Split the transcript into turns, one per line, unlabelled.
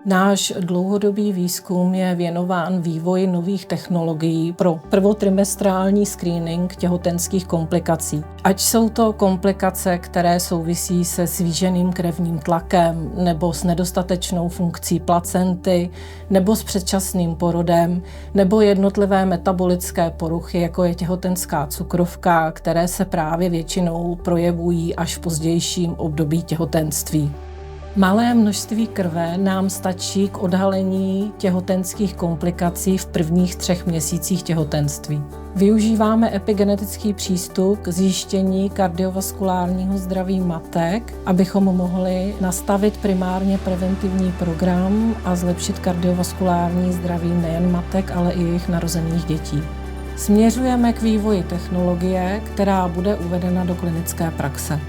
Náš dlouhodobý výzkum je věnován vývoji nových technologií pro prvotrimestrální screening těhotenských komplikací. Ať jsou to komplikace, které souvisí se zvýšeným krevním tlakem, nebo s nedostatečnou funkcí placenty, nebo s předčasným porodem, nebo jednotlivé metabolické poruchy, jako je těhotenská cukrovka, které se právě většinou projevují až v pozdějším období těhotenství. Malé množství krve nám stačí k odhalení těhotenských komplikací v prvních 3 měsících těhotenství. Využíváme epigenetický přístup k zjištění kardiovaskulárního zdraví matek, abychom mohli nastavit primárně preventivní program a zlepšit kardiovaskulární zdraví nejen matek, ale i jejich narozených dětí. Směřujeme k vývoji technologie, která bude uvedena do klinické praxe.